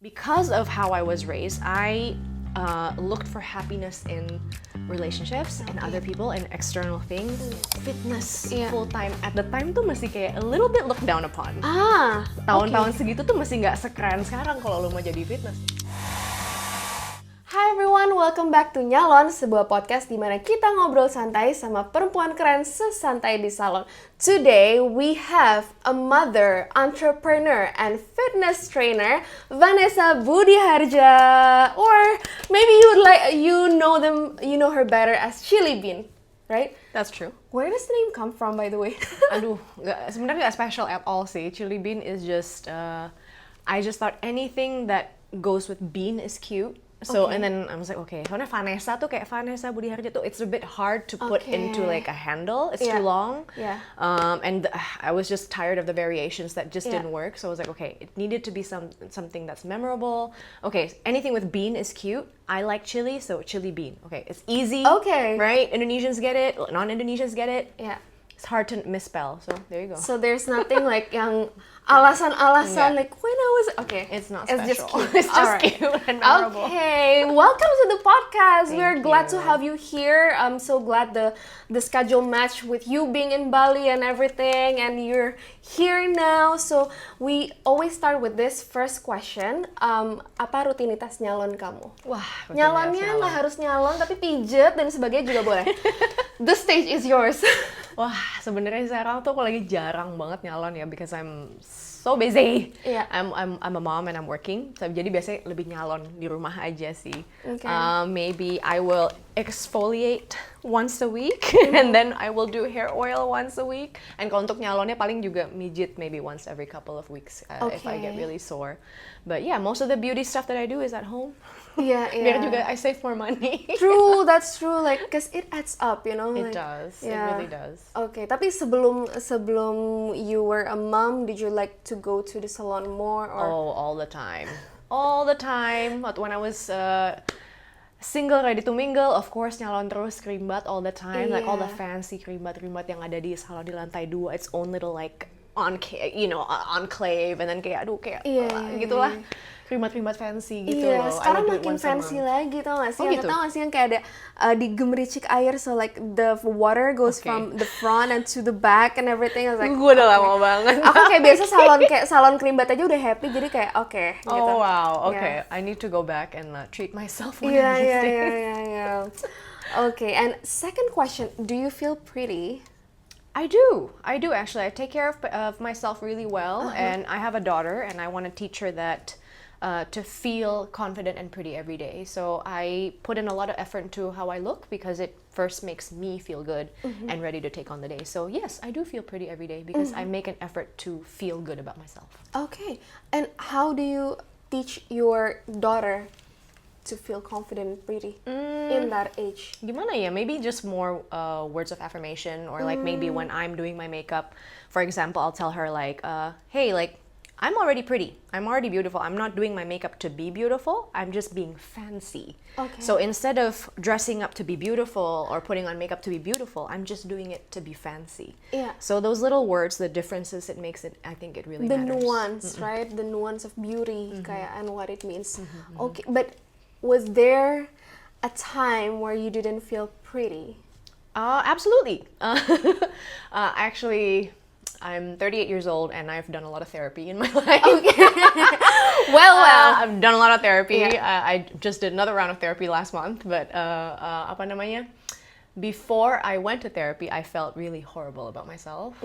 Because of how I was raised, I looked for happiness in relationships and other people and external things. Fitness full time at the time tuh masih kayak a little bit looked down upon. Tahun-tahun segitu tuh masih nggak sekeren sekarang kalau lo mau jadi fitness. Hi everyone, welcome back to Nyalon, sebuah podcast di mana kita ngobrol santai sama perempuan keren sesantai di salon. Today we have a mother, entrepreneur, and fitness trainer, Vanessa Budiharja, or maybe you know her better as Chili Bean, right? That's true. Where does the name come from, by the way? Aduh, sebenarnya nggak special at all sih. Chili Bean is just, I just thought anything that goes with bean is cute. So and then I was like, okay, soalnya Vanessa tuh kayak Vanessa Budiharja tuh, it's a bit hard to put into like a handle. It's too long. Yeah. And I was just tired of the variations that just didn't work. So I was like, okay, it needed to be something that's memorable. Okay, anything with bean is cute. I like chili, so Chili Bean. Okay, it's easy. Okay. Right? Indonesians get it. Non-Indonesians get it. Yeah. It's hard to misspell. So there you go. So there's nothing like yang alasan-alasan like when I was It's not It's special. just cute. It's just Alright. cute and memorable. Okay, welcome to the podcast. We're Thank glad to you. have you here. I'm so glad the schedule matched with you being in Bali and everything, and you're here now. So we always start with this first question. Apa rutinitas nyalon kamu? Wah, Nyalonnya nggak harus nyalon, tapi pijet dan sebagainya juga boleh. The stage is yours. Wah, sebenarnya sekarang tuh aku lagi jarang banget nyalon ya, because I'm so busy. Yeah. I'm a mom and I'm working. So, jadi biasanya lebih nyalon di rumah aja sih. Okay. Maybe I will exfoliate once a week and then I will do hair oil once a week. And kalau untuk nyalonnya paling juga mijit maybe once every couple of weeks if I get really sore. But yeah, most of the beauty stuff that I do is at home. Iya, Biar juga I save more money. True, that's true. Like, cause it adds up, you know. It like, does. yeah. It really does. Okay, tapi sebelum you were a mom, did you like to go to the salon more or? Oh, all the time. All the time. But when I was single, ready to mingle, of course nyalon terus krimbat all the time. Like all the fancy krimbat-krimbat yang ada di salon di lantai 2, its own little like enclave, and then kayak aduh kayak gitulah. Krimbat-krimbat fancy gitu loh. Sekarang makin fancy lagi, tau gak sih? Oh, gitu? Tau gak sih yang kayak ada digemericik air, so like the water goes from the front and to the back and everything. I was like, gue udah lama banget. Aku kayak biasa salon krimbat aja udah happy, jadi kayak gitu. Oh wow, okay. Yeah. I need to go back and treat myself one of these days. Yeah. Okay, and second question, do you feel pretty? I do actually. I take care of myself really well, and I have a daughter, and I want to teach her that to feel confident and pretty every day. So I put in a lot of effort into how I look, because it first makes me feel good and ready to take on the day. So yes, I do feel pretty every day because I make an effort to feel good about myself. Okay, and how do you teach your daughter to feel confident and pretty in that age? Gimana ya? Maybe just more words of affirmation, or like maybe when I'm doing my makeup, for example, I'll tell her like, hey, like, I'm already pretty. I'm already beautiful. I'm not doing my makeup to be beautiful. I'm just being fancy. Okay. So instead of dressing up to be beautiful or putting on makeup to be beautiful, I'm just doing it to be fancy. Yeah. So those little words, the differences it makes, it, I think it really The matters. nuance, right? The nuance of beauty kayak, and what it means. Okay, but was there a time where you didn't feel pretty? Absolutely. Actually, I'm 38 years old and I've done a lot of therapy in my life. Well. I've done a lot of therapy. Yeah. I just did another round of therapy last month, but apa namanya? Before I went to therapy, I felt really horrible about myself.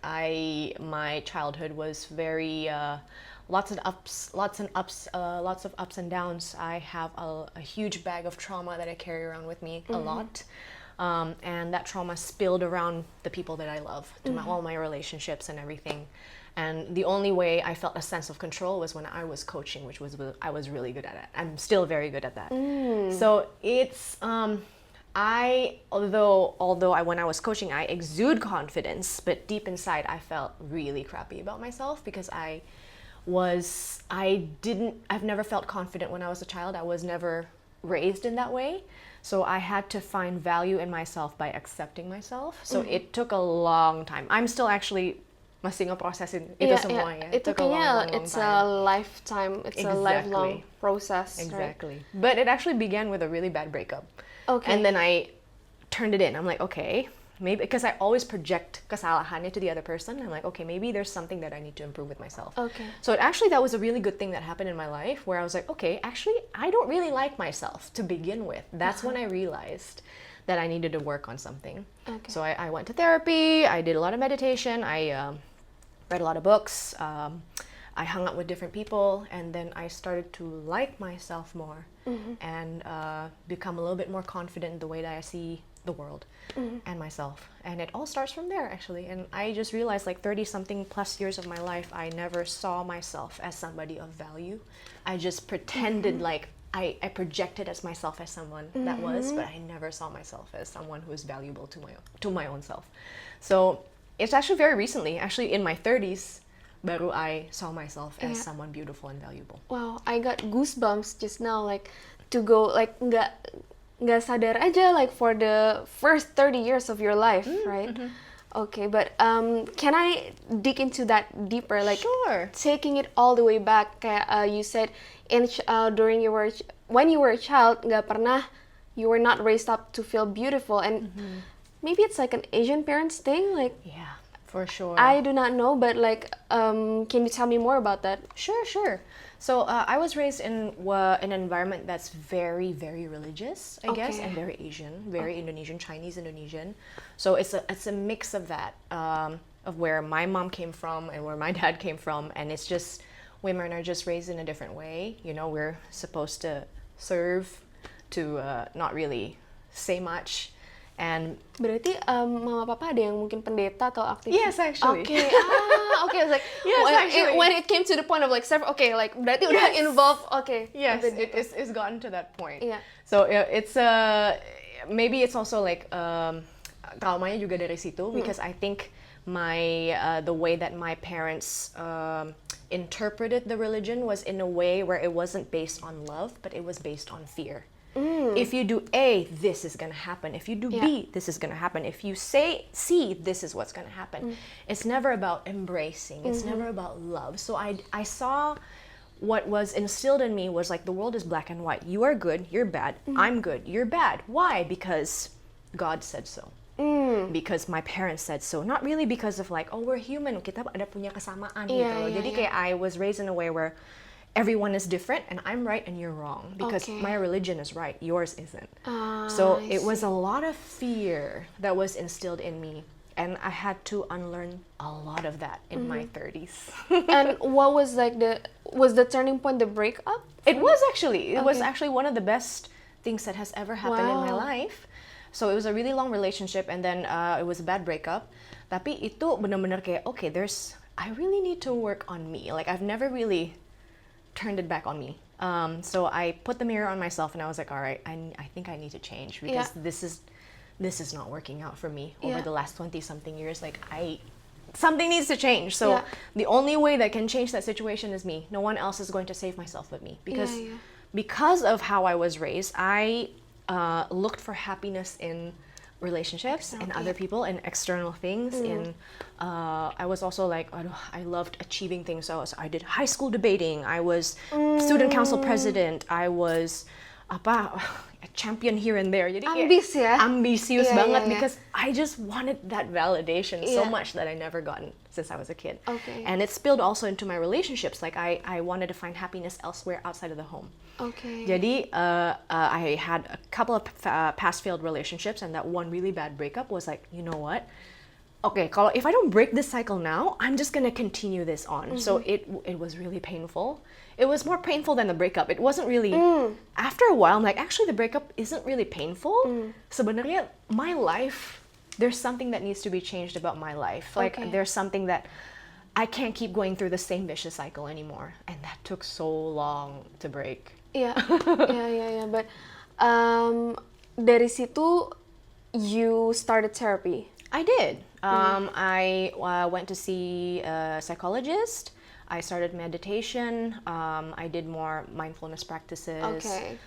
My childhood was very lots of ups and downs. I have a huge bag of trauma that I carry around with me a lot. And that trauma spilled around the people that I love, to all my relationships and everything. And the only way I felt a sense of control was when I was coaching, which was I was really good at it. I'm still very good at that. So it's although when I was coaching, I exude confidence, but deep inside I felt really crappy about myself, because I've never felt confident when I was a child. I was never raised in that way. So I had to find value in myself by accepting myself. So it took a long time. I'm still actually masih ngeprosesin itu semuanya. Itu Took a kayaknya long it's time. a lifetime, it's a lifelong process, Exactly. But it actually began with a really bad breakup. Okay. And then I turned it in. I'm like, okay, maybe, because I always project kesalahannya to the other person. I'm like, okay, maybe there's something that I need to improve with myself. Okay. So that was a really good thing that happened in my life, where I was like, okay, actually, I don't really like myself to begin with. That's when I realized that I needed to work on something. Okay. So I went to therapy. I did a lot of meditation. I read a lot of books. I hung out with different people, and then I started to like myself more and become a little bit more confident in the way that I see the world and myself. And it all starts from there, actually. And I just realized, like 30-something plus years of my life, I never saw myself as somebody of value. I just pretended like I projected as myself as someone that was, but I never saw myself as someone who is valuable to my own self. So it's actually very recently, actually in my 30s, baru I saw myself as someone beautiful and valuable. Wow, I got goosebumps just now, like to go like nggak sadar aja, like for the first 30 years of your life, right? Okay, but can I dig into that deeper, like Sure. taking it all the way back? Kayak you said when you were a child, nggak pernah, you were not raised up to feel beautiful, and maybe it's like an Asian parents thing, like. Yeah, for sure. I do not know, but like, can you tell me more about that? Sure. So I was raised in an environment that's very, very religious, I guess, Okay. and very Asian, very Indonesian, Chinese Indonesian. So it's a mix of that, of where my mom came from and where my dad came from, and it's just women are just raised in a different way. You know, we're supposed to serve, to not really say much. And Berarti mama papa ada yang mungkin pendeta atau aktivis? yes, actually. Okay, okay. I was like, Yes, actually. when it came to the point of like several, okay, like berarti udah involved, okay. Yes, a bit deeper. it's gotten to that point. Yeah. So it's maybe it's also like traumanya juga dari situ, because I think the way that my parents interpreted the religion was in a way where it wasn't based on love, but it was based on fear. If you do A, this is gonna happen. If you do B, this is gonna happen. If you say C, this is what's gonna happen. It's never about embracing. It's never about love. So I saw what was instilled in me was like, the world is black and white. You are good, you're bad. I'm good, you're bad. Why? Because God said so. Because my parents said so. Not really because of like, oh, we're human, kita ada punya kesamaan gitu loh. Jadi kayak I was raised in a way where everyone is different and I'm right and you're wrong, because Okay. my religion is right, yours isn't. So I it was a lot of fear that was instilled in me, and I had to unlearn a lot of that in my 30s. And what was like was the turning point the breakup? It was actually Okay. one of the best things that has ever happened in my Wow. life. So it was a really long relationship, and then it was a bad breakup. Tapi itu benar-benar kayak, okay, I really need to work on me. Like I've never really turned it back on me. So I put the mirror on myself and I was like, all right, I think I need to change, because this is not working out for me over the last 20-something years. Like something needs to change. So the only way that can change that situation is me. No one else is going to save myself but me. Because of how I was raised, I looked for happiness in relationships and other people and external things. I was also like, I loved achieving things. So I did high school debating. I was student council president. I was a champion here and there. Jadi kayak ambisius banget, because I just wanted that validation so much that I never gotten since I was a kid. Okay. And it spilled also into my relationships. Like I wanted to find happiness elsewhere outside of the home. Okay. Jadi I had a couple of past failed relationships, and that one really bad breakup was like, you know what? Okay, if I don't break this cycle now, I'm just gonna continue this on. So it was really painful. It was more painful than the breakup. It wasn't really. After a while, I'm like, actually, the breakup isn't really painful. Sebenarnya, my life, there's something that needs to be changed about my life. Like there's something that I can't keep going through the same vicious cycle anymore, and that took so long to break. Yeah. But dari situ you started therapy. I did. I went to see a psychologist. I started meditation. I did more mindfulness practices. Okay.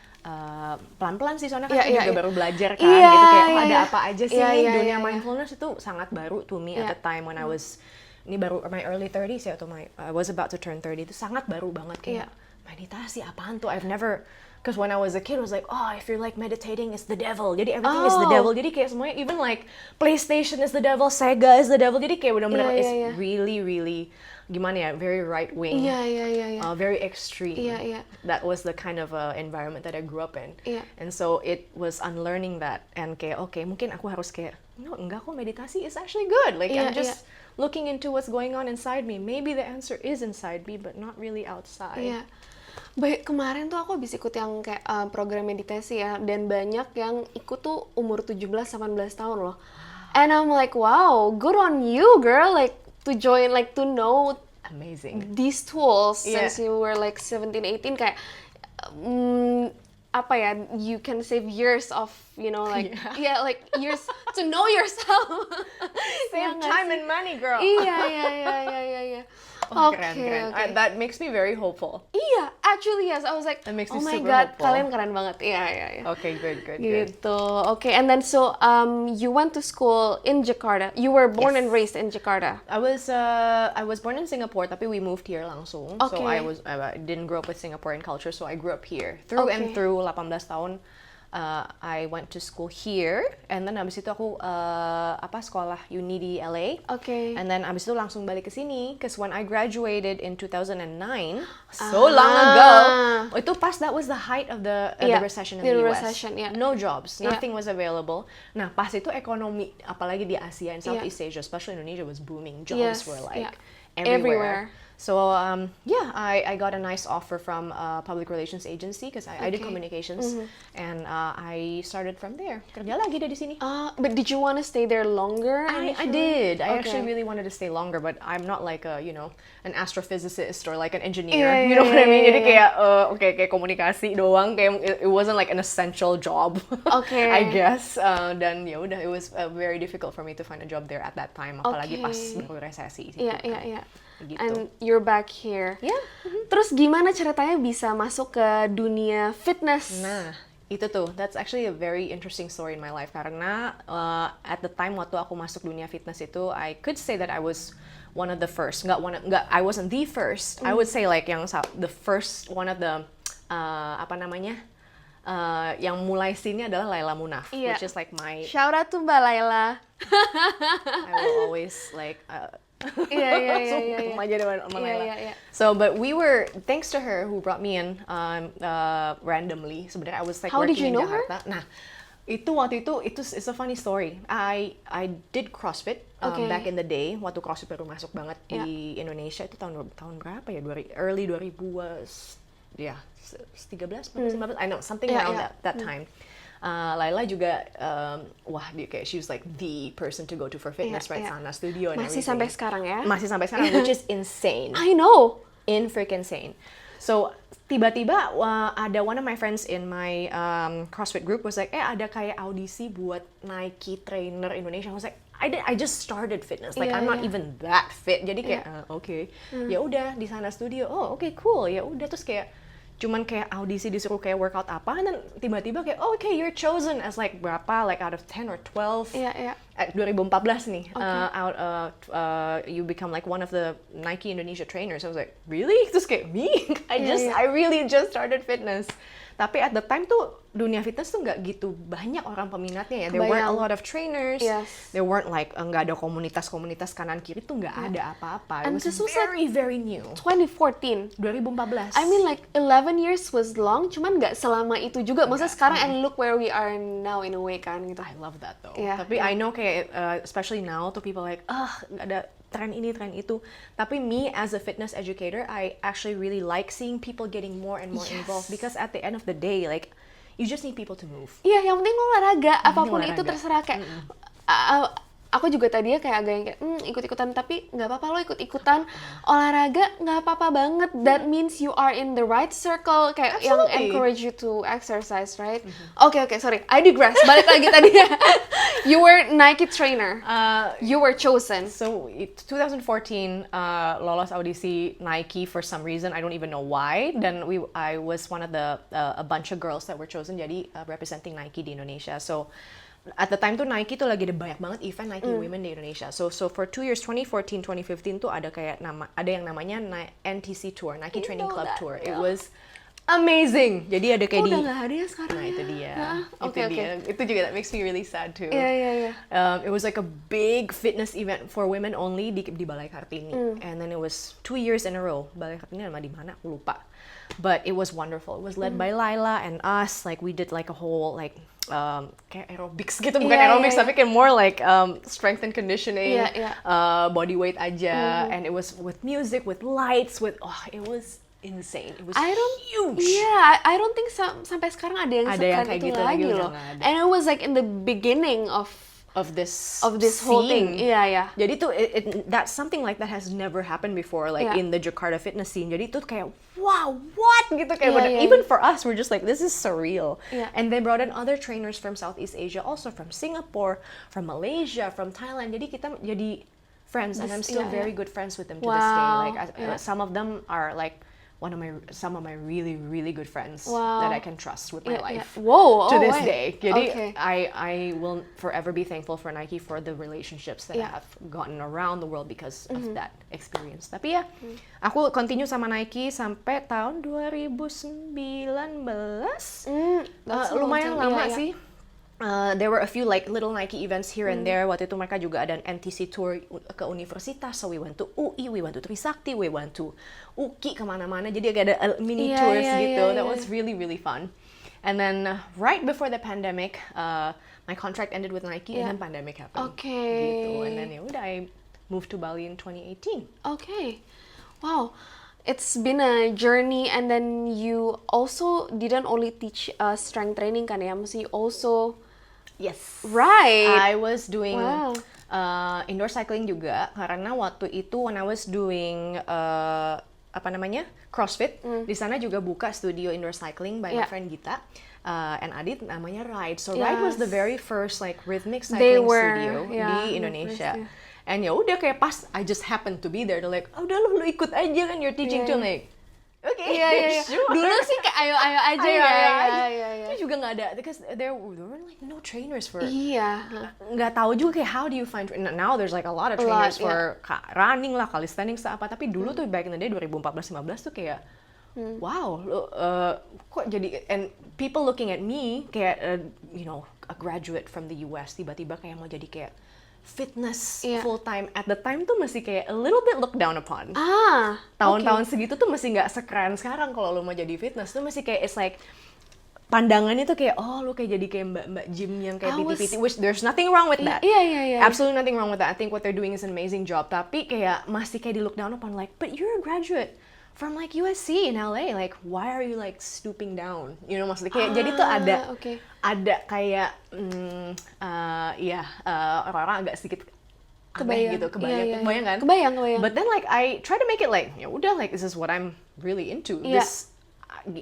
Pelan-pelan sih, soalnya kan aku juga baru belajar kan, Iya, gitu kayak iya, ada iya. apa aja sih Iya, nih iya, dunia iya. mindfulness itu sangat baru to me at the time when I was ini baru my early 30s ya, atau I was about to turn 30, itu sangat baru banget kayak Iya. meditasi apaan tuh, I've never, because when I was a kid I was like, oh, if you're like meditating it's the devil, jadi everything is the devil, jadi kayak semuanya, even like PlayStation is the devil, Sega is the devil, jadi kayak benar-benar Iya, it's iya. really gimana ya, very right wing, Iya. very extreme. Iya. That was the kind of environment that I grew up in. Iya. And so it was unlearning that, and kayak okay, mungkin aku harus kayak no, enggak kok, meditasi is actually good. Like Iya, I'm just looking into what's going on inside me. Maybe the answer is inside me, but not really outside. Iya. Baik, kemarin tuh aku habis ikut yang kayak program meditasi ya, dan banyak yang ikut tuh umur 17-18 tahun loh. And I'm like, wow, good on you, girl. Like, to join, like, to know Amazing. these tools Yeah. since you were like 17-18, kayak, apa ya, you can save years of, you know, like, like, years to know yourself. Ya Save nggak time sih? and money, girl. Iya. Oh, Oke, keren. oke. That makes me very hopeful. Iya, actually yes. I was like, That makes oh me my super god, hopeful. kalian keren banget. Iya. Okay, good. Gitu. Okay, and then so you went to school in Jakarta. You were born Yes. and raised in Jakarta. I was born in Singapore, tapi we moved here langsung. So Okay. I didn't grow up with Singaporean culture, so I grew up here. Through and Okay. through 18 tahun, I went to school here, and then abis itu aku sekolah uni di LA. Okay. And then abis itu langsung balik ke sini, because when I graduated in 2009, so long ago, itu pas that was the height of the Yeah, recession in the the US. recession, yeah. No jobs, Yeah. nothing was available. Nah, pas itu ekonomi, apalagi di Asia and Yeah. Southeast Asia, especially Indonesia, was booming. Jobs Yes, were like yeah. everywhere. Everywhere. So I got a nice offer from a public relations agency because I did Okay. communications, and I started from there. Kerja lagi deh di sini. But did you want to stay there longer? I did. I actually Okay. really wanted to stay longer, but I'm not like a, an astrophysicist or like an engineer. Yeah, You know yeah, what I mean? yeah, Jadi yeah. kayak kayak komunikasi doang, kayak it wasn't like an essential job. Okay. I guess. Dan ya udah, it was very difficult for me to find a job there at that time, apalagi pas Okay. baru resesi. Iya. Gitu. And you're back here. Yeah. Terus gimana ceritanya bisa masuk ke dunia fitness? Nah, itu tuh, that's actually a very interesting story in my life, karena at the time waktu aku masuk dunia fitness itu, I could say that I was one of the first. I wasn't the first. I would say like the first, one of the yang mulai sini adalah Laila Munaf, Iya. which is like my, Shout out to Mbak Laila. I will always like Iya. sama aja dengan sama Laila. Iya. So, but we were, thanks to her who brought me in randomly. Sebenarnya I was like How did working you in know her? Jakarta. Nah, waktu itu it's a funny story. I did CrossFit Okay. back in the day. Waktu CrossFit baru masuk banget di Indonesia itu tahun berapa ya? Early 2000, ya 13, 14, 15. I know something around that time. Laila juga, dia kayak she was like the person to go to for fitness, right? Sana studio and Masih everything. sampai sekarang ya? Masih sampai sekarang, which is insane. I know. Freaking insane. So tiba-tiba ada one of my friends in my CrossFit group was like, ada kayak audisi buat Nike trainer Indonesia. I was like, I just started fitness, like I'm not even that fit. Jadi kayak okay, ya udah di sana studio. Oh okay, cool. Ya udah, terus kayak cuman kayak audisi, disuruh kayak workout apa, dan tiba-tiba kayak okay, you're chosen as like berapa, like out of 10 or 12. Iya. 2014 nih, you become like one of the Nike Indonesia trainers. I was like, really? Terus kayak me? I really just started fitness. Tapi at the time tuh dunia fitness tuh nggak gitu banyak orang peminatnya ya. There weren't a lot of trainers. Yes. There weren't like nggak ada komunitas kanan kiri tuh nggak ada apa-apa. It And was this was very new. 2014. 2014. I mean like 11 years was long, cuman nggak selama itu juga. Maksudnya sekarang and look where we are now in a way kan gitu. I love that though. Yeah, Tapi I know kayak especially now tuh people like nggak ada tren ini tren itu. Tapi me as a fitness educator, I actually really like seeing people getting more and more involved, because at the end of the day like you just need people to move. Iya, yang penting lo olahraga, apapun olahraga. itu terserah kayak. Aku juga tadinya kayak agak yang kayak ikut-ikutan, tapi nggak apa-apa lo ikut-ikutan olahraga, nggak apa-apa banget. That means you are in the right circle, kayak yang Absolutely. encourage you to exercise, right? Oke, sorry, I digress. Balik lagi tadi. You were Nike trainer. You were chosen. So 2014 lolos audisi Nike for some reason, I don't even know why. Dan I was one of the a bunch of girls that were chosen jadi representing Nike di Indonesia. So at the time tuh Nike tuh lagi ada banyak banget event Nike Women di Indonesia. So for 2 years 2014, 2015 tuh ada yang namanya NTC Tour, Nike Training Club that, Tour. yeah. It was amazing. Jadi ada kayak udah nggak ada ya sekarang. Nah itu dia. Oke. Itu juga that makes me really sad too. Iya. It was like a big fitness event for women only di Balai Kartini. And then it was 2 years in a row. Balai Kartini sama di mana aku lupa. But it was wonderful. It was led by Laila and us. Like we did like a whole like kayak aerobics gitu, bukan aerobics tapi kayak more like strength and conditioning, body weight aja, and it was with music, with lights, it was insane. It was huge. Yeah, I don't think sampai sekarang ada yang sekeren kayak itu gitu lagi loh. And it was like in the beginning of this whole thing. Iya. Jadi tuh that's something like that has never happened before, like in the Jakarta fitness scene. Jadi tuh kayak wow, what gitu kayak even for us we're just like this is surreal. And they brought in other trainers from Southeast Asia, also from Singapore, from Malaysia, from Thailand. Jadi kita jadi friends, and I'm still very good friends with them to this day. Like some of them are like some of my really really good friends that I can trust with my life. Whoa, to this day. Jadi I will forever be thankful for Nike for the relationships that I have gotten around the world because of that experience. Tapi ya, aku continue sama Nike sampai tahun 2019. Lumayan lama sih. There were a few like little Nike events here and there. Waktu itu mereka juga ada NTC tour ke universitas, so we went to UI, we went to Trisakti, we went to UKI, kemana-mana. Jadi agak ada mini tours gitu. That was really really fun. And then right before the pandemic, my contract ended with Nike, and then pandemic happened. Gitu. And then ya udah, I moved to Bali in 2018. Okay, wow. It's been a journey, and then you also didn't only teach strength training kan ya, mesti also. Yes. Right. I was doing indoor cycling juga karena waktu itu when I was doing CrossFit, di sana juga buka studio indoor cycling by my friend Gita and Adit, namanya Ride. So Ride was the very first like rhythmic cycling studio di Indonesia. And ya udah kayak pas I just happened to be there, they're like, udah lu ikut aja kan, you're teaching too. Like, okay, sure. Dulu sih kayak ayo aja ya. Itu juga nggak ada, because there were like no trainers for. Nggak tahu juga kayak how do you find. Now there's like a lot of trainers for running lah, calisthenics apa. Tapi dulu tuh back in the day 2014-15 tuh kayak wow, kok jadi, and people looking at me kayak a graduate from the US tiba-tiba kayak mau jadi kayak fitness full time. At the time tuh masih kayak a little bit looked down upon. Tahun-tahun segitu tuh masih nggak sekeren sekarang kalau lo mau jadi fitness tuh masih kayak it's like pandangannya tuh kayak lu kayak jadi kayak mbak-mbak gym yang kayak PT-PT, which there's nothing wrong with that. Absolutely nothing wrong with that. I think what they're doing is an amazing job. Tapi kayak masih kayak di look down upon, like, but you're a graduate from like USC in LA, like why are you like stooping down? You know, maksudnya kayak jadi tuh ada kayak orang-orang agak sedikit aneh gitu, kebayang kan? Kebayang. But then like I try to make it like ya udah, like this is what I'm really into. This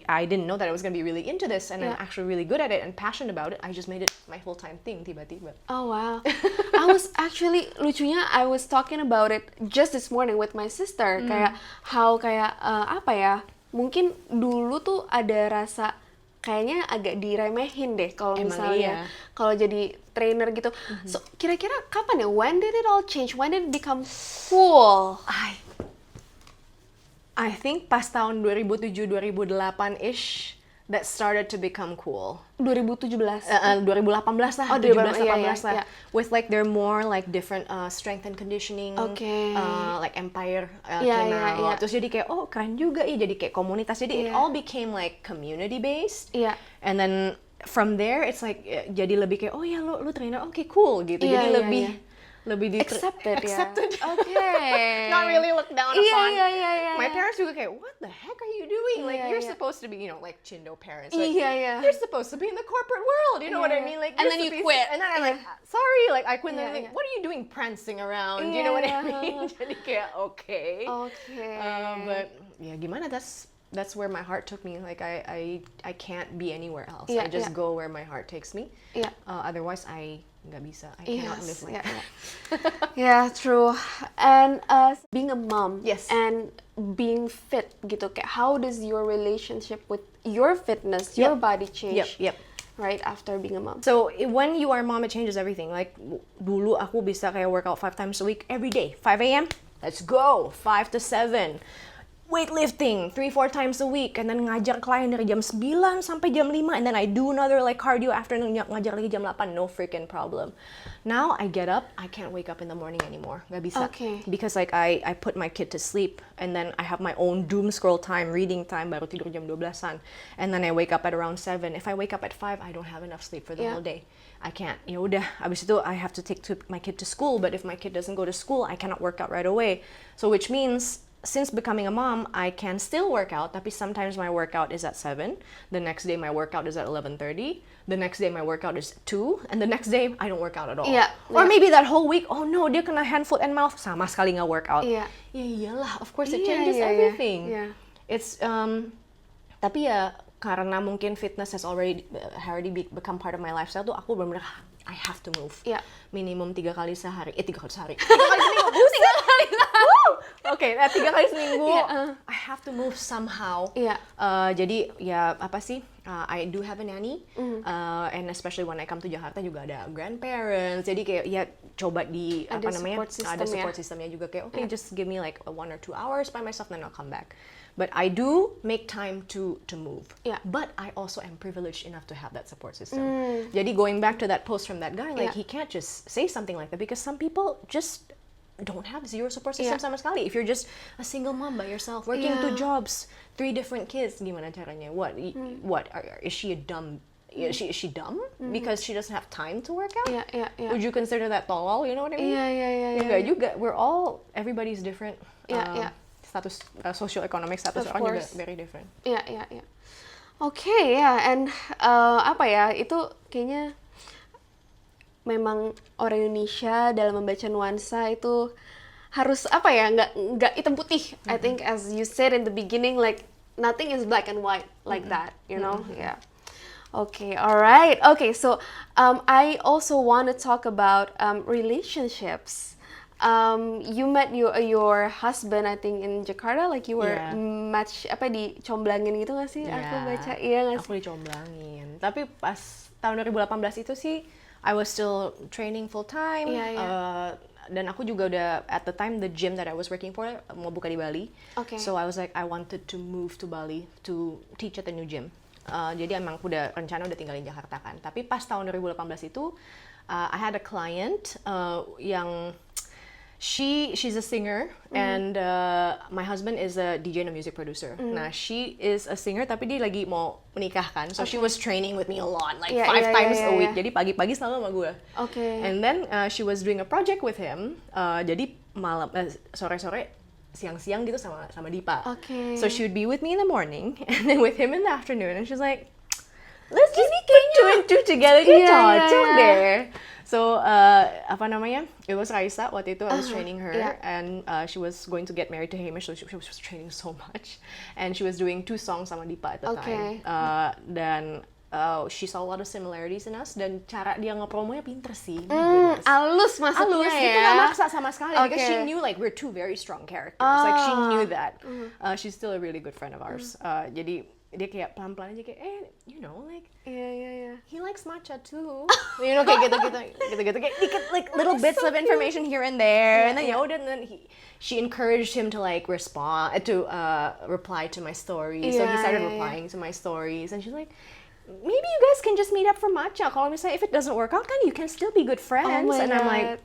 I didn't know that I was gonna be really into this, and I'm actually really good at it and passionate about it. I just made it my full-time thing tiba-tiba. Oh wow. I was actually, lucunya I was talking about it just this morning with my sister. Kayak how mungkin dulu tuh ada rasa kayaknya agak diremehin deh kalau misalnya kalau jadi trainer gitu. So kira-kira kapan ya? When did it all change? When did it become cool? I think pas tahun 2007-2008-ish that started to become cool. 2017? 2018 lah, 17-18 lah. With like they're more like different strength and conditioning, like Empire came out. Terus jadi kayak keren juga ya, jadi kayak komunitas. Jadi it all became like community based. And then from there it's like jadi lebih kayak lu trainer, cool gitu. Jadi lebih accepted. Okay. Not really looked down upon. My parents juga kayak, what the heck are you doing? Like you're supposed to be, like Chindo parents. Like, you're supposed to be in the corporate world. You know what I mean? Like, and then you quit. And then I'm like, sorry, like I quit. And they're like, what are you doing prancing around? You know what I mean? Jadi kayak okay. But ya gimana? That's where my heart took me. Like I can't be anywhere else. I just go where my heart takes me. Otherwise I nggak bisa. I cannot live like that. Yeah, true. And being a mom and being fit gitu, kayak how does your relationship with your fitness, your body change? Yep. right after being a mom? So when you are a mom, it changes everything. Like dulu aku bisa kayak workout 5 times a week every day. 5 a.m. Let's go. 5 to 7. Weightlifting 3-4 times a week, and then ngajar klien dari jam 9 sampai jam 5, and then I do another like cardio afternoon, ngajar lagi jam 8, no freaking problem. Now I get up, I can't wake up in the morning anymore. Gak bisa. Okay. Because like I put my kid to sleep, and then I have my own doom scroll time, reading time, baru tidur jam 12-an. And then I wake up at around 7. If I wake up at 5, I don't have enough sleep for the whole day. I can't. Ya udah, abis itu I have to take my kid to school, but if my kid doesn't go to school, I cannot work out right away. So which means since becoming a mom, I can still work out, tapi sometimes my workout is at 7. The next day my workout is at 11:30. The next day my workout is 2. And the next day I don't work out at all. Yeah, Or yeah. maybe that whole week, oh no, dia kena hand, foot, and mouth. Sama sekali nggak workout. Yeah. Ya iyalah, of course it Yeah, changes yeah, yeah. everything. Yeah. It's, tapi ya karena mungkin fitness has already become part of my lifestyle tuh, aku benar-benar I have to move. Yeah. Minimum 3 kali sehari. 3 kali sehari. 3 kali seminggu. 3 kali sehari. Oke, 3 kali seminggu. I have to move somehow. Yeah. Jadi ya apa sih? I do have a nanny, and especially when I come to Jakarta juga ada grandparents. Jadi kayak ya coba di Ada apa namanya? support system Ada ya. support systemnya juga kayak okay, just give me like 1 or 2 hours by myself, then I'll come back. But I do make time to move. Yeah. But I also am privileged enough to have that support system. Jadi going back to that post from that guy, like Yeah. he can't just say something like that because some people just don't have zero support system sama sekali. If you're just a single mom by yourself, working 2 jobs, 3 different kids, gimana caranya? What? Is she a dumb? Is she dumb because she doesn't have time to work out? Yeah. Would you consider that tolol? You know what I mean? Yeah. Enggak juga. Everybody's different. Yeah. Status socio-economic status Of orang juga course. very different. Yeah. Oke, ya, and apa ya, itu kayaknya memang orang Indonesia dalam membaca nuansa itu harus apa ya, nggak hitam putih. I think as you said in the beginning, like nothing is black and white like that, you know? Yeah. Okay, all right. Okay, so I also want to talk about relationships. You met your husband, I think, in Jakarta, like you were match dicomblangin gitu nggak sih? Aku baca, iya nggak sih? Aku dicomblangin. Tapi pas tahun 2018 itu sih, I was still training full time. Dan aku juga udah at the time the gym that I was working for mau buka di Bali. Okay. So I was like I wanted to move to Bali to teach at the new gym. Jadi emang aku udah rencana udah tinggalin Jakarta kan. Tapi pas tahun 2018 itu I had a client yang she's a singer and my husband is a DJ and a music producer. Nah, she is a singer tapi dia lagi mau menikah kan. So she was training with me a lot, like 5 times a week. Jadi pagi-pagi selalu sama gue. Okay. And then she was doing a project with him. Jadi malam sore-sore siang-siang gitu sama Dipa. Okay. So she would be with me in the morning and then with him in the afternoon, and she's like, let's just put 2 and 2 together, dia cocok deh. So apa namanya? It was Raisa waktu itu I was training her, and she was going to get married to Hamish, so she was training so much, and she was doing 2 songs sama Dipa at the time. Dan she saw a lot of similarities in us, dan cara dia ngepromonya pinter sih. Alus masuknya ya. Itu nggak maksa sama sekali, because she knew like we're 2 very strong characters. Like she knew that. She's still a really good friend of ours. Jadi dia kayak pelan-pelan aja kayak, you know, like he likes matcha too. You know, kayak gitu, kayak dikit like little bits of information here and there, and then and then she encouraged him to like reply to my stories. So he started replying to my stories, and she's like, maybe you guys can just meet up for matcha. Kalau misalnya if it doesn't work out, kan you can still be good friends. And I'm like,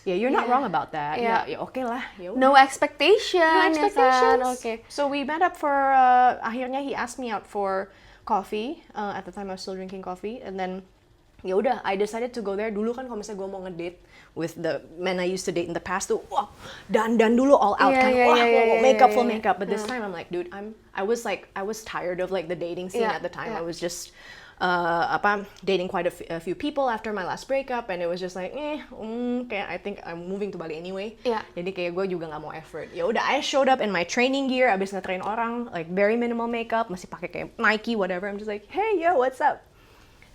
yeah, you're not wrong about that. Yeah, okay lah. No expectation. No expectations. Okay. So we met up for akhirnya he asked me out for coffee. At the time I was still drinking coffee, and then ya udah I decided to go there. Dulu kan kalau misalnya gue mau ngedate with the men I used to date in the past tuh, wah, dandan dulu all out kan, makeup full makeup. But this time I'm like, dude, I was tired of like the dating scene at the time. I was just dating quite a few people after my last breakup, and it was just like, kayak I think I'm moving to Bali anyway. Jadi kayak gue juga nggak mau effort. Ya udah, I showed up in my training gear, abis nge-train orang, like very minimal makeup, masih pakai kayak Nike, whatever. I'm just like, hey, yo, what's up?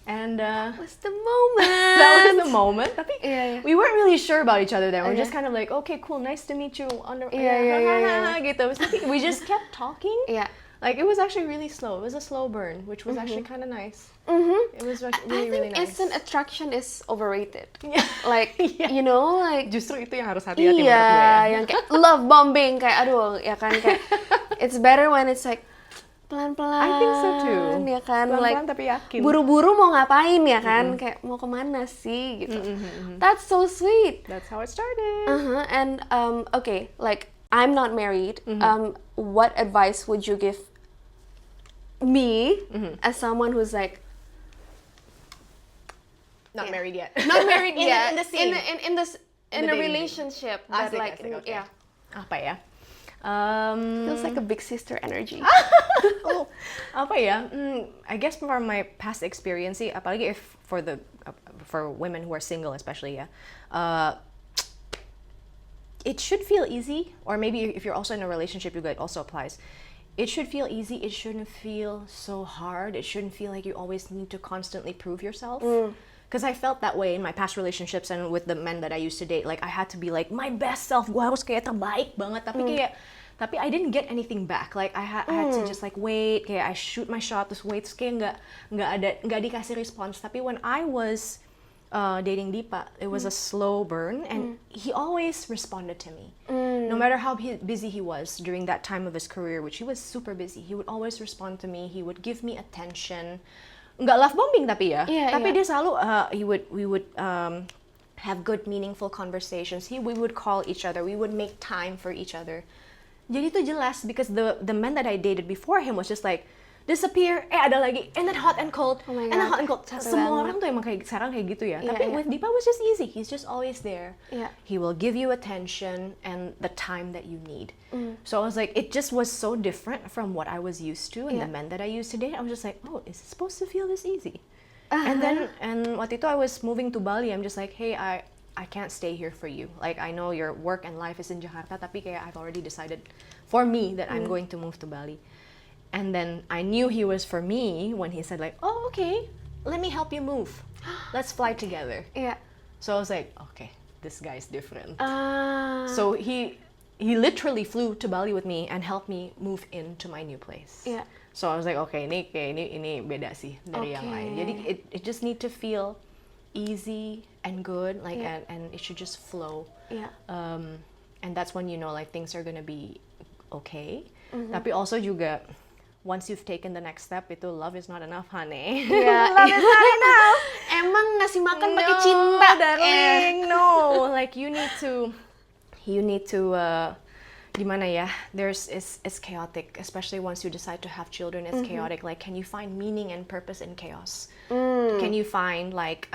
And that was the moment. That was the moment. Tapi we weren't really sure about each other then. We're just kind of like, okay, cool, nice to meet you. Gitu. Tapi we just kept talking. Like, it was actually really slow. It was a slow burn, which was actually kind of nice. It was I really, really think nice. instant attraction is overrated. Yeah. Like, Yeah. you know, like Justru itu yang harus hati-hati menurut gue iya, ya. yang kayak love bombing kayak aduh, ya kan kayak it's better when it's like pelan-pelan. I think so too. Ya kan, Pelan-pelan like tapi yakin. buru-buru mau ngapain ya kan, kayak mau kemana sih gitu. That's so sweet. That's how it started. And okay, like I'm not married. What advice would you give me as someone who's like Not married yet. not married In- yet in the scene. in The a dating relationship that Asik, like asik, okay. yeah Apa ya? feels like a big sister energy. Oh, apa ya? I guess from my past experience sih, apalagi if for women who are single especially ya, it should feel easy. Or maybe if you're also in a relationship, it also applies. It should feel easy. It shouldn't feel so hard. It shouldn't feel like you always need to constantly prove yourself. Because I felt that way in my past relationships and with the men that I used to date. Like, I had to be like my best self. Gue harus kayak terbaik banget. Tapi I didn't get anything back. Like, I had to just like wait. Kayak I shoot my shot, terus wait. Terus kayak nggak dikasih response. Tapi when I was dating Deepa, it was a slow burn, and he always responded to me. No matter how busy he was during that time of his career, which he was super busy, he would always respond to me. He would give me attention. Nggak love bombing tapi ya. Tapi dia selalu we would have good meaningful conversations. We would call each other. We would make time for each other. Jadi itu jelas because the man that I dated before him was just like disappear, ada lagi, and then hot and cold, Oh my and then God. hot and cold. Capek Semua banget. orang tuh emang kayak sekarang kayak gitu ya. Iya, Tapi iya. with Deepa was just easy. He's just always there. Iya. He will give you attention and the time that you need. So I was like, it just was so different from what I was used to and Yeah. the men that I used to date. I was just like, oh, is it supposed to feel this easy? And then waktu itu I was moving to Bali. I'm just like, hey, I can't stay here for you. Like, I know your work and life is in Jakarta, tapi kayak I've already decided for me that I'm going to move to Bali. And then I knew he was for me when he said like, oh, okay, let me help you move. Let's fly together. Yeah. So I was like, okay, this guy's different. Ah. So he literally flew to Bali with me and helped me move into my new place. Yeah. So I was like, okay, ini beda sih dari yang lain. Jadi it just need to feel easy and good, like Yeah. and it should just flow. Yeah. And that's when you know like things are gonna be okay. Tapi also juga once you've taken the next step, itu love is not enough, honey. Yeah. Love is not enough. Emang ngasih makan pakai cinta, darling. No, like you need to gimana ya? It's chaotic, especially once you decide to have children. It's chaotic. Like, can you find meaning and purpose in chaos? Can you find like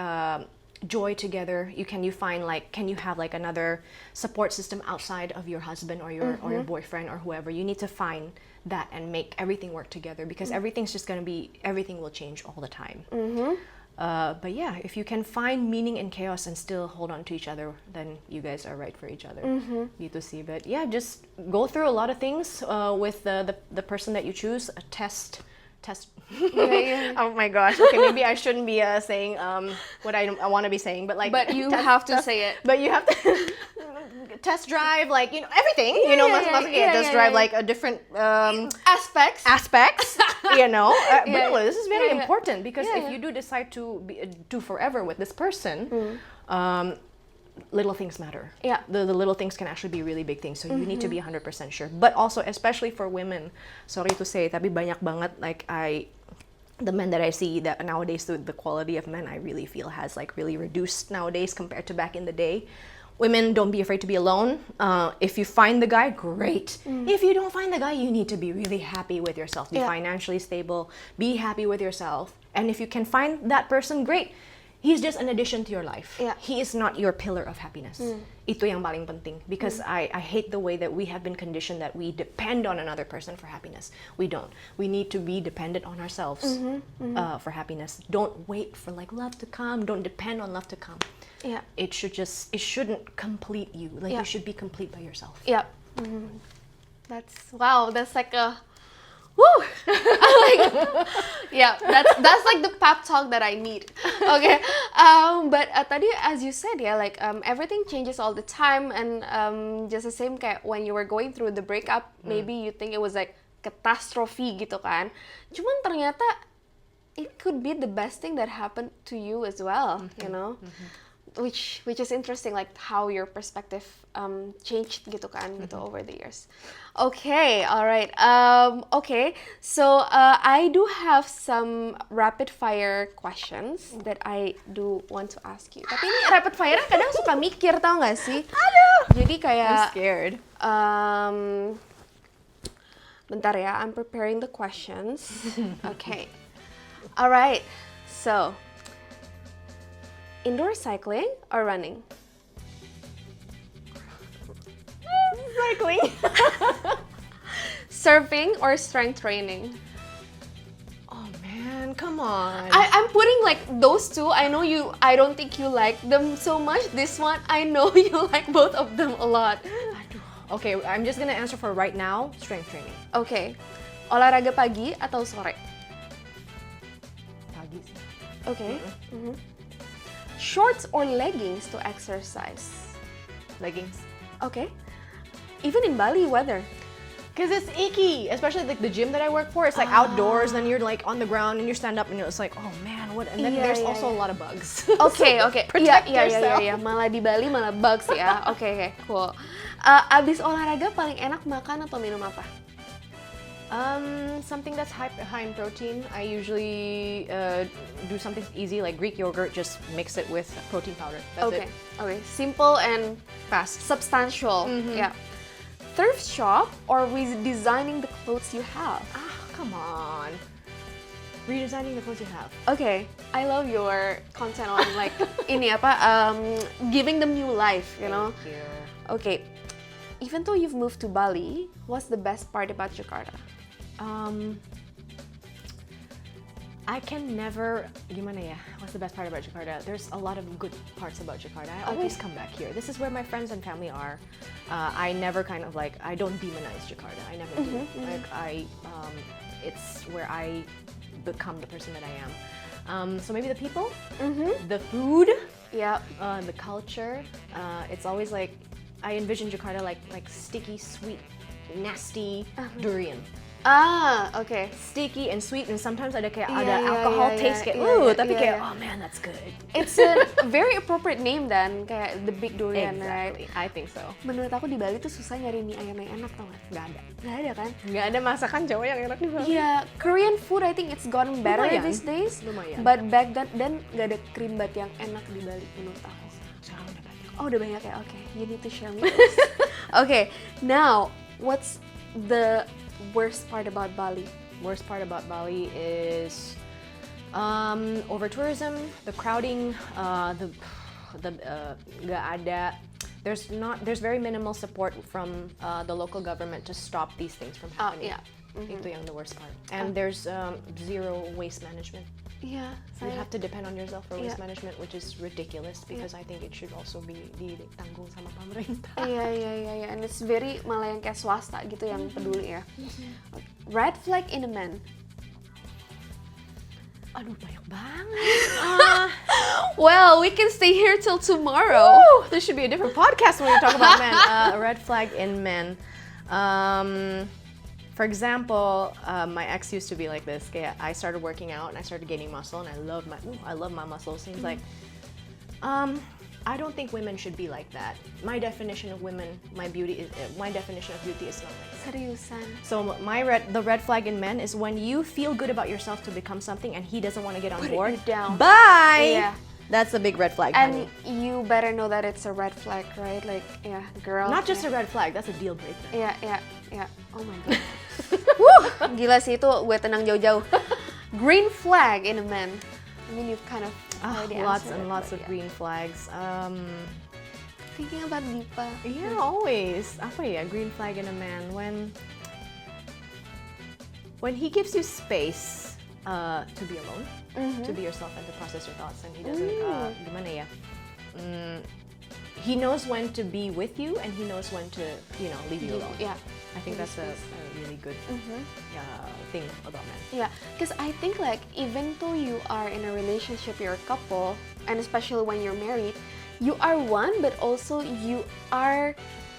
joy together? Can you have like another support system outside of your husband or your boyfriend or whoever? You need to find that and make everything work together because everything will change all the time. But yeah, if you can find meaning in chaos and still hold on to each other, then you guys are right for each other. Gitu sih. But yeah, just go through a lot of things with the person that you choose. Test. Yeah. Oh my gosh. Okay, maybe I shouldn't be saying what I want to be saying, but like. But you have to say it. But you have to test drive, like everything. Test drive like a different Aspects. aspects. But Yeah. no, this is very Yeah. important because Yeah, if yeah. you do decide to do forever with this person, little things matter. Yeah. The little things can actually be really big things. So you need to be 100% sure. But also, especially for women, sorry to say, tapi banyak banget like the men that I see that nowadays, the quality of men I really feel has like really reduced nowadays compared to back in the day. Women, don't be afraid to be alone. If you find the guy, great. If you don't find the guy, you need to be really happy with yourself. Be Yeah. financially stable. Be happy with yourself. And if you can find that person, great. He's just an addition to your life. Yeah. He is not your pillar of happiness. Itu yang paling penting. Because I hate the way that we have been conditioned that we depend on another person for happiness. We don't. We need to be dependent on ourselves for happiness. Don't wait for like love to come. Don't depend on love to come. Yeah. It shouldn't complete you. Like Yeah. you should be complete by yourself. Yep. That's like a woo. Yeah, that's like the pep talk that I need. Okay. But tadi as you said ya, like everything changes all the time and just the same kayak when you were going through the breakup, maybe you think it was like catastrophe gitu kan. Cuman ternyata it could be the best thing that happened to you as well, you know. Which is interesting, like how your perspective changed gitu kan, gitu over the years. Okay, alright. Okay, so I do have some rapid fire questions that I do want to ask you. Tapi ini rapid fire kadang suka mikir, tau gak sih? Aduh. Jadi I'm kayak scared. bentar ya, I'm preparing the questions. Okay. Alright. So, indoor cycling or running? Cycling. Surfing or strength training? Oh man, come on. I'm putting like those two. I know you, I don't think you like them so much. This one, I know you like both of them a lot. Aduh. Okay, I'm just gonna answer for right now, strength training. Okay. Olahraga pagi atau sore? Pagi sih. Okay. Mhm. Shorts or leggings to exercise? Leggings. Okay. Even in Bali weather. Because it's icky, especially like the gym that I work for. It's like outdoors, then you're like on the ground and you stand up and it's like, oh man, what? And then Yeah, there's yeah, also yeah. a lot of bugs. Oke, So oke. protect Iya. yourself. Malah di Bali malah bugs ya. Oke, cool. Abis olahraga paling enak makan atau minum apa? Something that's high in protein. I usually do something easy like Greek yogurt. Just mix it with protein powder. That's Oke, it. oke. Simple and Fast. substantial. Yeah. Thrift shop or redesigning the clothes you have? Ah, come on. Redesigning the clothes you have. Okay, I love your content on like ini apa, giving them new life, you know. Thank you. Okay, even though you've moved to Bali, what's the best part about Jakarta? I can never, gimana ya? What's the best part about Jakarta? There's a lot of good parts about Jakarta. I always come back here. This is where my friends and family are. I never kind of like, I don't demonize Jakarta. I never do. Like it's where I become the person that I am. So maybe the people, the food, Yeah. the culture. It's always like, I envision Jakarta like sticky, sweet, nasty durian. Okay. Sticky and sweet, and sometimes ada kayak Iya, ada iya, alcohol iya, taste iya, kayak iya, tapi iya, kayak iya. oh man that's good. It's a very appropriate name dan kayak the big durian, right? Exactly, I think so. Menurut aku di Bali tuh susah nyari mie ayam yang enak, tau gak? Nggak ada. Nggak ada kan? Nggak ada masakan Jawa yang enak di Bali. Iya, Korean food I think it's gotten better Lumayan. these days. Lumayan. But back then nggak ada creambat yang enak di Bali menurut aku. Sekarang udah banyak. Oh, udah banyak ya? Oke, you need to share me this. Okay, now what's the worst part about Bali? Worst part about Bali is over tourism, the crowding, the nggak ada. There's very minimal support from the local government to stop these things from happening. yeah. Itu yang the worst part. And there's zero waste management. Iya, You have to depend on yourself for waste Yeah. management, which is ridiculous because I think it should also be ditanggung sama pemerintah. Iya, and it's very malah yang kayak swasta gitu yang peduli ya. Red flag in a man. Aduh, banyak banget. Well, we can stay here till tomorrow. This should be a different podcast when we talk about men. A red flag in men. For example, my ex used to be like this. Kayak I started working out and I started gaining muscle, and I love my muscles. He's like, I don't think women should be like that. My definition of definition of beauty is not like that. Seriusan. So the red flag in men is when you feel good about yourself to become something and he doesn't want to get on Put board. you down. Bye. Yeah. That's a big red flag. And honey. you better know that it's a red flag, right? Like, yeah, girl. Not just a red flag, that's a deal breaker. Yeah. Oh my god. Woo! Gila sih itu gue tenang jauh-jauh. Green flag in a man. I mean, you've kind of already Lots answered and it, lots but of yeah. green flags. Thinking about Dipa. Yeah, always. Apa ya, green flag in a man when he gives you space to be alone, to be yourself and to process your thoughts, and he doesn't gimana ya? He knows when to be with you and he knows when to leave you alone. Yeah. I think Give that's you a space. really good thing about men. Yeah, because I think like even though you are in a relationship, you're a couple, and especially when you're married, you are one, but also you are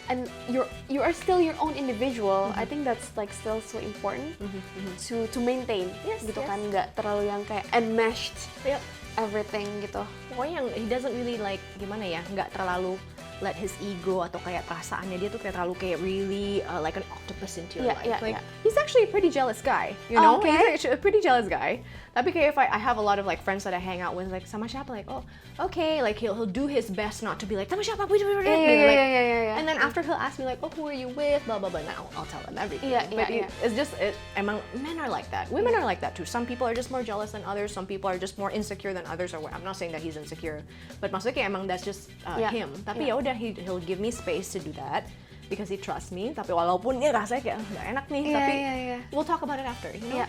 and you are still your own individual. I think that's like still so important to maintain. Yes, Gitu yes. kan, nggak terlalu yang kayak enmeshed Yep. everything gitu. Pokoknya yang he doesn't really like gimana ya, nggak terlalu let his ego atau kayak perasaannya dia tuh kayak terlalu kayak really like an octopus into your Yeah, life. yeah, Like yeah. he's actually a pretty jealous guy, you know? Okay. He's actually a pretty jealous guy. Tapi kayak if I have a lot of like friends that I hang out with like sama siapa like oh okay like he'll do his best not to be like sama siapa Yeah. and then after he'll ask me like oh who are you with blah blah blah now I'll tell him everything. Yeah, But yeah. it's just emang men are like that. Women are like that too. Some people are just more jealous than others. Some people are just more insecure than others. Or I'm not saying that he's insecure, but maksudnya kayak emang that's just Yeah, him. Tapi yeah. ya udah he'll give me space to do that because he trusts me. Tapi walaupun ya rasanya kayak nggak enak nih. Iya, Tapi iya, iya. we'll talk about it after. You know? Iya.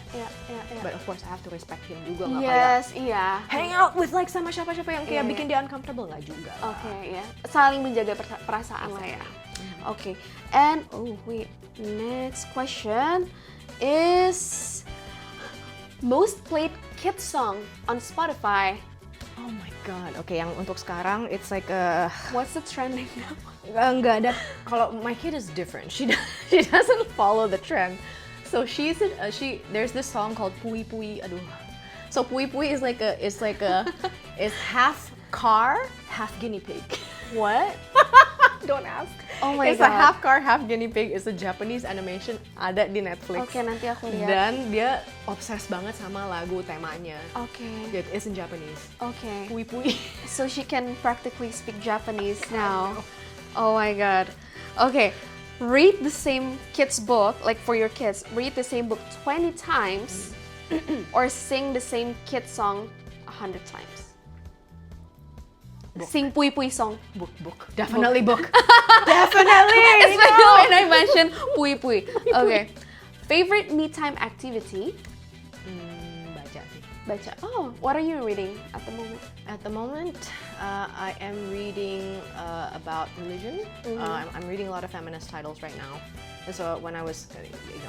But of course I have to respect him juga. Nggak kayak Yes, iya. hang out with like sama siapa-siapa yang kayak Iya, bikin dia uncomfortable nggak juga. Oke, ya. Saling menjaga perasaan lah ya. Oke. And oh wait, next question is most played kids song on Spotify. Oh my god. Oke, yang untuk sekarang it's like What's the trending now? Nggak ada. Kalau my kid is different. She doesn't follow the trend. So there's this song called Pui Pui. Aduh. So Pui Pui is like it's half car, half guinea pig. What? Don't ask. Oh my It's God. a half car, half guinea pig. It's a Japanese animation. Ada di Netflix. Oke, nanti aku lihat. Dan dia obses banget sama lagu temanya. Oke. It's in Japanese. Oke. Pui Pui. So she can practically speak Japanese now. know. Oh my god. Okay. Read the same kids book, like for your kids, read the same book 20 times or sing the same kids song 100 times. Sing Pui Pui song. Book. Definitely book. Definitely. Especially when I mention Pui Pui. Okay. Favorite me time activity? Baca sih. Baca. Oh, what are you reading at the moment? At the moment, I am reading about religion. I'm reading a lot of feminist titles right now. And so when I was,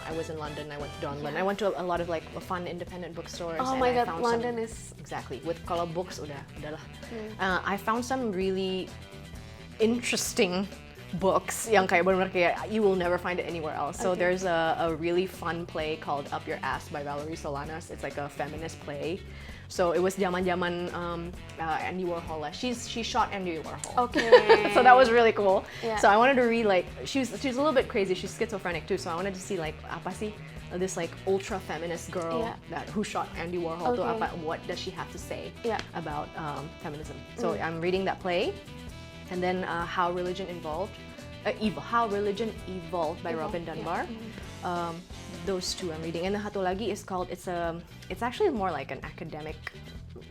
I was in London. I went to Donlan. I went to a lot of like fun independent bookstores. Oh and my I god, found London some, is exactly with kalau books udahlah. I found some really interesting books yang kayak benar-benar kayak you will never find it anywhere else. So Okay. there's a really fun play called Up Your Ass by Valerie Solanas. It's like a feminist play. So it was zaman-zaman Andy Warhol. She shot Andy Warhol. Okay. So that was really cool. Yeah. So I wanted to read like she's a little bit crazy. She's schizophrenic too. So I wanted to see like apa sih this like ultra feminist girl Yeah. who shot Andy Warhol. Okay. What does she have to say Yeah. about feminism? So I'm reading that play, and then How Religion Evolved by Robin Dunbar. Those two I'm reading, and the satu lagi is called it's actually more like an academic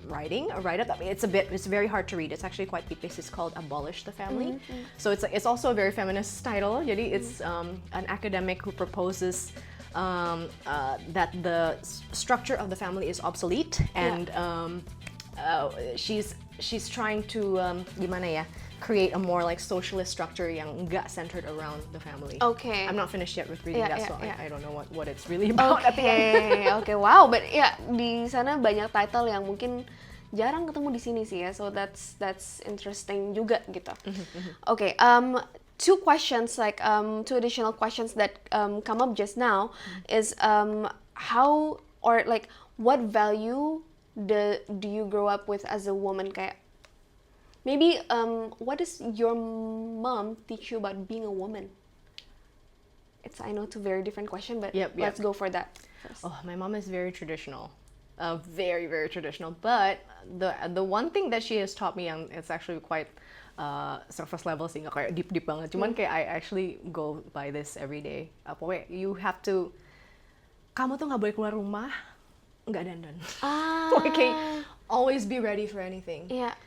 writing, a write-up. I mean, it's very hard to read. It's actually quite tipis. It's called Abolish the Family. So it's also a very feminist title. Jadi it's an academic who proposes that the structure of the family is obsolete, and she's trying to gimana ya, create a more like socialist structure yang nggak centered around the family. Okay. I'm not finished yet with reading Yeah, that, yeah, so yeah. I don't know what it's really about at the end. Oke, wow. But ya di sana banyak title yang mungkin jarang ketemu di sini sih ya. So that's interesting juga gitu. Okay. Two questions two additional questions that come up just now is how or like what value do you grow up with as a woman kayak maybe what does your mom teach you about being a woman? I know two very different questions, but Yep. let's go for that first. Oh, my mom is very traditional. Very, very traditional. But the one thing that she has taught me, and it's actually quite surface level sih, nggak kayak deep banget. Cuman kayak I actually go by this every day. Pokoknya you have to, kamu tuh nggak boleh keluar rumah nggak dandan. Pokoknya kayak always be ready for anything. Yeah.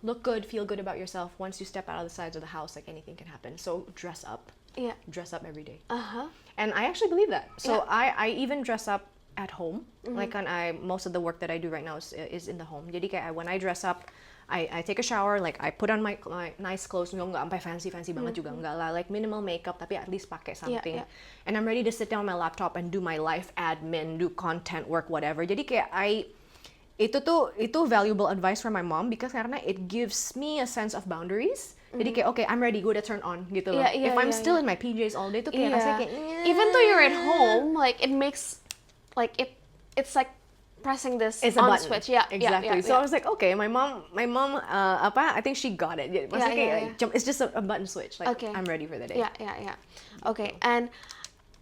Look good, feel good about yourself. Once you step out of the sides of the house, like anything can happen. So dress up. Yeah. Dress up every day. Uh-huh. And I actually believe that. So Yeah. I even dress up at home. Like most of the work that I do right now is in the home. Jadi kayak when I dress up, I take a shower, like I put on my nice clothes, nggak sampai fancy banget juga enggak lah, like minimal makeup tapi at least pakai something. yeah. And I'm ready to sit down on my laptop and do my life admin, do content work, whatever. Jadi kayak itu valuable advice from my mom because karena it gives me a sense of boundaries. Jadi kayak okay, I'm ready, gue udah turn on gitu loh. Yeah, If I'm still in my PJs all day tuh kayak rasanya kayak even though you're at home, like it makes like it's like pressing this it's a on button. switch. Yeah, exactly. Yeah. So I was like, okay, my mom, I think she got it. Maksudnya kayak, it's just a button switch. Like, Okay. I'm ready for the day. Yeah. Okay, and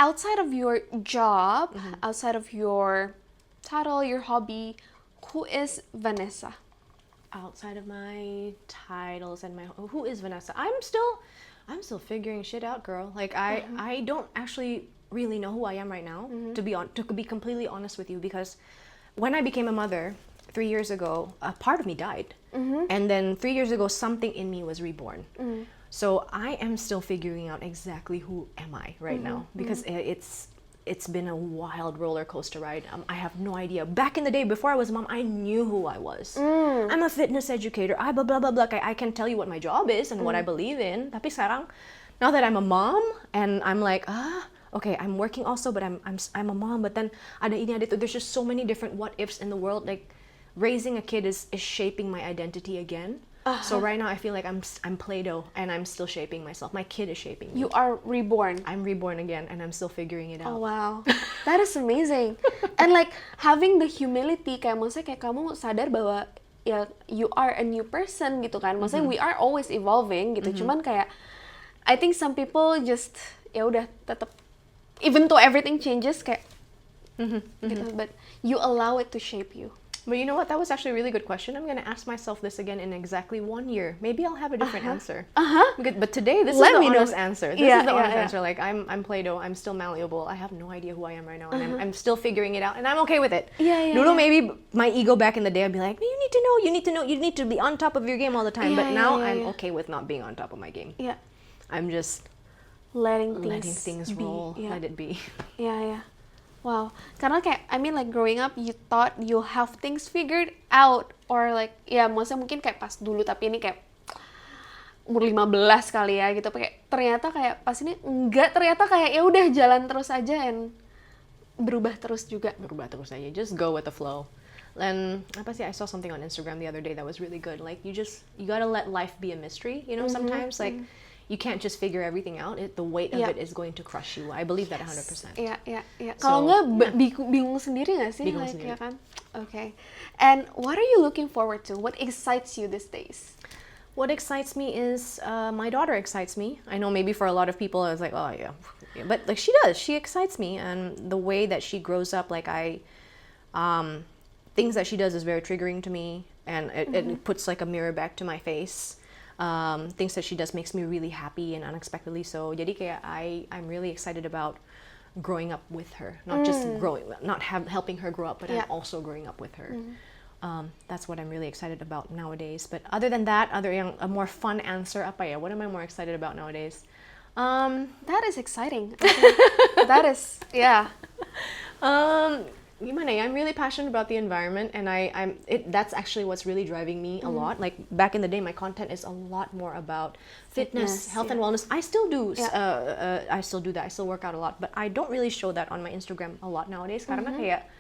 outside of your job, outside of your title, your hobby, who is Vanessa? Outside of my titles and who is Vanessa? I'm still figuring shit out, girl. Like I don't actually really know who I am right now, to be completely honest with you, because when I became a mother 3 years ago, a part of me died. And then 3 years ago, something in me was reborn. So I am still figuring out exactly who am I right now, because it's been a wild roller coaster ride. I have no idea. Back in the day, before I was a mom, I knew who I was. I'm a fitness educator. I blah blah blah blah. I can tell you what my job is and what I believe in. Tapi sekarang, now that I'm a mom and I'm like, okay, I'm working also, but I'm a mom. But then ada ini ada itu. There's just so many different what ifs in the world. Like raising a kid is shaping my identity again. So right now I feel like I'm Play-Doh and I'm still shaping myself. My kid is shaping me. You are reborn. I'm reborn again and I'm still figuring it out. Oh wow, that is amazing. And like having the humility, kayak maksudnya kayak kamu sadar bahwa ya you are a new person gitu kan. Maksudnya we are always evolving gitu. Cuman kayak I think some people just ya udah tetap, even though everything changes kayak gitu, but you allow it to shape you. But you know what? That was actually a really good question. I'm going to ask myself this again in exactly 1 year. Maybe I'll have a different answer. But today, this is the honest answer. This is the honest answer. Like, I'm Play-Doh. I'm still malleable. I have no idea who I am right now. And I'm still figuring it out. And I'm okay with it. Dulu maybe my ego back in the day, I'd be like, you need to know, you need to be on top of your game all the time. But now I'm okay with not being on top of my game. Yeah. I'm just letting things roll. Yeah. Let it be. Yeah. Wow, karena kayak, I mean like growing up, you thought you'll have things figured out, or like, ya maksudnya mungkin kayak pas dulu, tapi ini kayak umur 15 kali ya gitu, kayak ternyata kayak pas ini enggak, ternyata kayak ya udah jalan terus aja and berubah terus juga. Berubah terus aja, just go with the flow. And apa sih, I saw something on Instagram the other day that was really good. Like you gotta let life be a mystery. You know, sometimes like you can't just figure everything out. The weight of it is going to crush you. I believe that 100%. Iya. Kalau nggak bingung sendiri nggak sih? Bingung like, sendiri. Ya kan? Okay. And what are you looking forward to? What excites you these days? What excites me is my daughter excites me. I know maybe for a lot of people it's like, oh yeah, but like she does. She excites me, and the way that she grows up, like things that she does is very triggering to me, and it puts like a mirror back to my face. Things that she does makes me really happy and unexpectedly so. Jadi kayak I'm really excited about growing up with her, not just helping her grow up, but I'm also growing up with her. That's what I'm really excited about nowadays. But other than that, a more fun answer apa ya? What am I more excited about nowadays? That is exciting. That is, yeah. Gimana ya? I'm really passionate about the environment, and that's actually what's really driving me a lot. Like back in the day, my content is a lot more about fitness, health and wellness. I still do. I still do that. I still work out a lot, but I don't really show that on my Instagram a lot nowadays. Karena kayak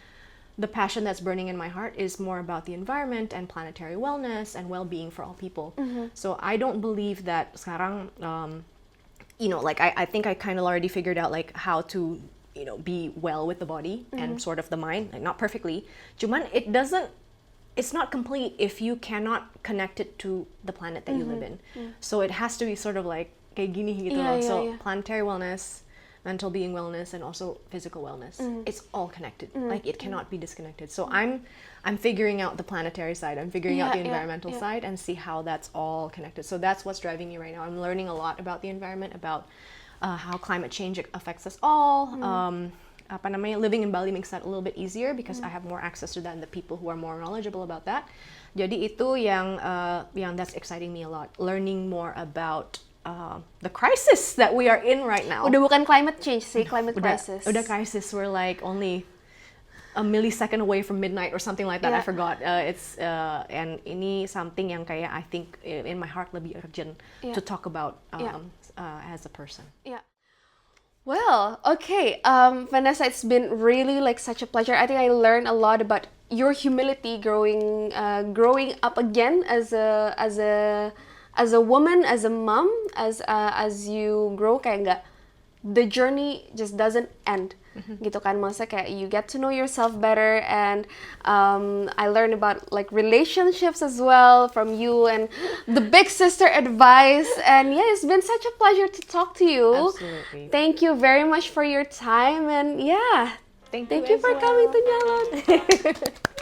the passion that's burning in my heart is more about the environment and planetary wellness and well-being for all people. So I don't believe that sekarang, you know, like I think I kind of already figured out like how to, you know, be well with the body and sort of the mind, like not perfectly. Cuman it's not complete if you cannot connect it to the planet that you live in. So it has to be sort of like kayak gini gitu loh. So planetary wellness, mental being wellness, and also physical wellness. It's all connected. Like it cannot be disconnected. So I'm figuring out the planetary side. I'm figuring out the environmental side and see how that's all connected. So that's what's driving me right now. I'm learning a lot about the environment, about how climate change affects us all. Living in Bali makes that a little bit easier because I have more access to that and the people who are more knowledgeable about that. Jadi itu yang that's exciting me a lot. Learning more about the crisis that we are in right now. Udah bukan climate change sih, climate crisis. Udah crisis. We're like only a millisecond away from midnight or something like that. I forgot. And ini something yang kayak I think in my heart lebih urgent to talk about as a person. Yeah. Well, okay, Vanessa, it's been really like such a pleasure. I think I learned a lot about your humility growing up again as a as a woman, as a mom, as you grow, kayak nggak, the journey just doesn't end. Gitu kan, maksudnya kayak you get to know yourself better, and I learned about like relationships as well from you and the big sister advice, and yeah, it's been such a pleasure to talk to you. Absolutely. Thank you very much for your time, and yeah, Thank you as for well. coming to Nyalon.